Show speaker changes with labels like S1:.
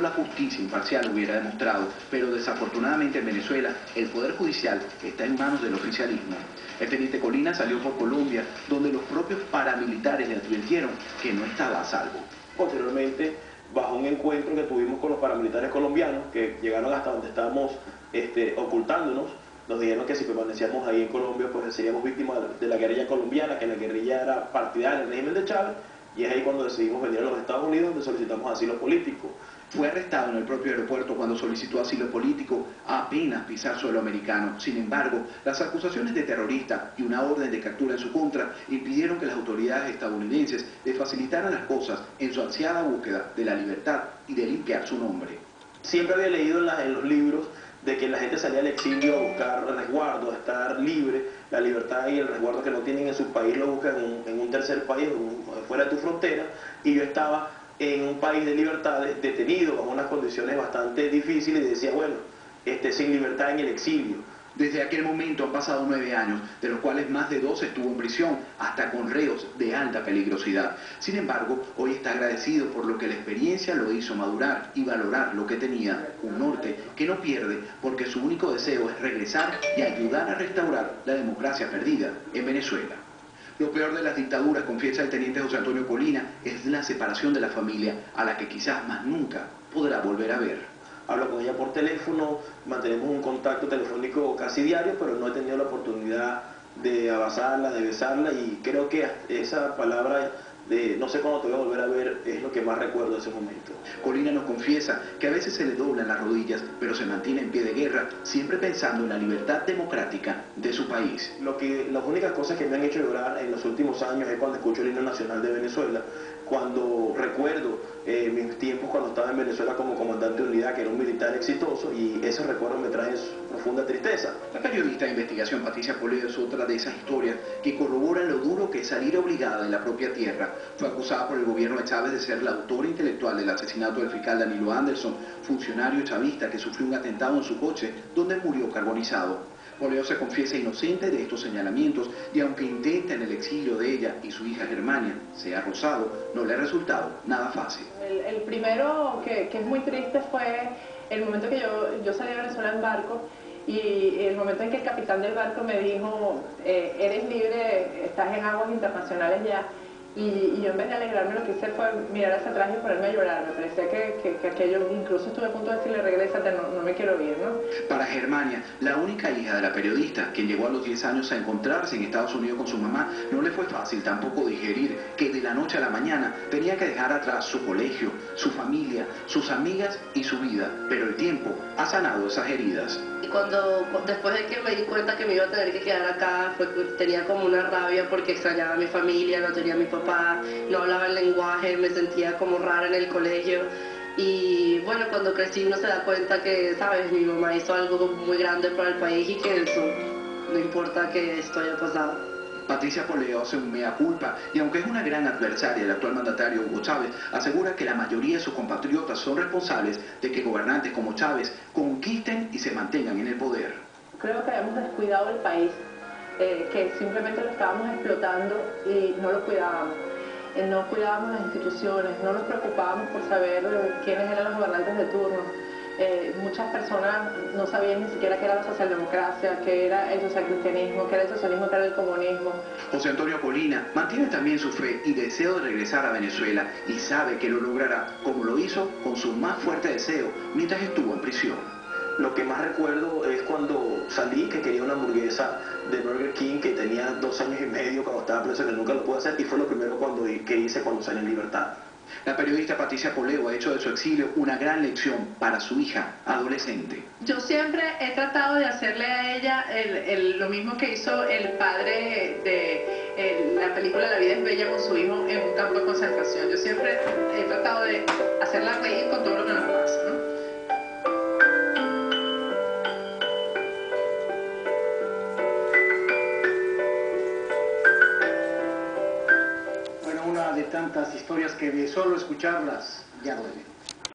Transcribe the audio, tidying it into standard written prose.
S1: solo la justicia imparcial lo hubiera demostrado, pero desafortunadamente en Venezuela el Poder Judicial está en manos del oficialismo. El teniente Colina salió por Colombia, donde los propios paramilitares le advirtieron que no estaba a salvo.
S2: Posteriormente, bajo un encuentro que tuvimos con los paramilitares colombianos, que llegaron hasta donde estábamos ocultándonos, nos dijeron que si permanecíamos ahí en Colombia, pues seríamos víctimas de la guerrilla colombiana, que la guerrilla era partidaria del régimen de Chávez, y es ahí cuando decidimos venir a los Estados Unidos, donde solicitamos asilo político.
S1: Fue arrestado en el propio aeropuerto cuando solicitó asilo político a apenas pisar suelo americano. Sin embargo, las acusaciones de terrorista y una orden de captura en su contra impidieron que las autoridades estadounidenses le facilitaran las cosas en su ansiada búsqueda de la libertad y de limpiar su nombre.
S2: Siempre había leído en los libros de que la gente salía al exilio a buscar resguardo, a estar libre, la libertad y el resguardo que no tienen en su país lo buscan en un tercer país, fuera de tu frontera, y yo estaba en un país de libertades, detenido, bajo unas condiciones bastante difíciles, y decía, bueno, sin libertad en el exilio.
S1: Desde aquel momento han pasado 9 años, de los cuales más de 12 estuvo en prisión, hasta con reos de alta peligrosidad. Sin embargo, hoy está agradecido por lo que la experiencia lo hizo madurar y valorar lo que tenía, un norte que no pierde porque su único deseo es regresar y ayudar a restaurar la democracia perdida en Venezuela. Lo peor de las dictaduras, confiesa el teniente José Antonio Colina, es la separación de la familia, a la que quizás más nunca podrá volver a ver.
S2: Hablo con ella por teléfono, mantenemos un contacto telefónico casi diario, pero no he tenido la oportunidad de abrazarla, de besarla, y creo que esa palabra de no sé cuándo te voy a volver a ver es lo que más recuerdo de ese momento.
S1: Colina nos confiesa que a veces se le doblan las rodillas, pero se mantiene en pie de guerra, siempre pensando en la libertad democrática de su país.
S2: Las únicas cosas que me han hecho llorar en los últimos años es cuando escucho el himno nacional de Venezuela, cuando recuerdo mis tiempos cuando estaba en Venezuela como comandante de unidad, que era un militar exitoso, y esos recuerdos me traen profunda tristeza.
S1: La periodista de investigación Patricia Poleo es otra de esas historias que corroboran lo duro que es salir obligada en la propia tierra. Fue acusada por el gobierno de Chávez de ser la autora intelectual del asesinato del fiscal Danilo Anderson, funcionario chavista que sufrió un atentado en su coche donde murió carbonizado. Poleo se confiesa inocente de estos señalamientos y aunque intenta en el exilio de ella y su hija Germania sea Rosado, no le ha resultado nada fácil.
S3: El primero que es muy triste fue el momento que yo salí de Venezuela en barco, y el momento en que el capitán del barco me dijo, eres libre, estás en aguas internacionales ya. Y yo en vez de alegrarme lo que hice fue mirar hacia atrás y ponerme a llorar. Me parecía que aquello, incluso estuve a punto de decirle regrésate, no me quiero ir, ¿no?
S1: Para Germania, la única hija de la periodista, quien llegó a los 10 años a encontrarse en Estados Unidos con su mamá, no le fue fácil tampoco digerir que de la noche a la mañana tenía que dejar atrás su colegio, su familia, sus amigas y su vida, pero el tiempo ha sanado esas heridas.
S4: Y después de que me di cuenta que me iba a tener que quedar acá, tenía como una rabia porque extrañaba a mi familia, no tenía a mi papá, no hablaba el lenguaje, me sentía como rara en el colegio. Y bueno, cuando crecí uno se da cuenta que, sabes, mi mamá hizo algo muy grande para el país y que eso no importa que esto haya pasado.
S1: Patricia Poleo hace un mea culpa y aunque es una gran adversaria del actual mandatario Hugo Chávez, asegura que la mayoría de sus compatriotas son responsables de que gobernantes como Chávez conquisten y se mantengan en el poder.
S3: Creo que habíamos descuidado el país, que simplemente lo estábamos explotando y no lo cuidábamos. No cuidábamos las instituciones, no nos preocupábamos por saber quiénes eran los gobernantes de turno. Muchas personas no sabían ni siquiera qué era la socialdemocracia, qué era el socialcristianismo, qué era el socialismo, qué era el comunismo.
S1: José Antonio Colina mantiene también su fe y deseo de regresar a Venezuela y sabe que lo logrará, como lo hizo con su más fuerte deseo mientras estuvo en prisión.
S2: Lo que más recuerdo es cuando salí, que quería una hamburguesa de Burger King, que tenía 2 años y medio cuando estaba preso, que nunca lo pude hacer, y fue lo primero que hice cuando salí en libertad.
S1: La periodista Patricia Poleo ha hecho de su exilio una gran lección para su hija adolescente.
S3: Yo siempre he tratado de hacerle a ella lo mismo que hizo el padre de la película La vida es bella con su hijo en un campo de concentración. Yo siempre he tratado de hacerla reír con todo lo que nos pasa, ¿no?
S5: Bueno, una de tantas historias que de solo escucharlas ya duele.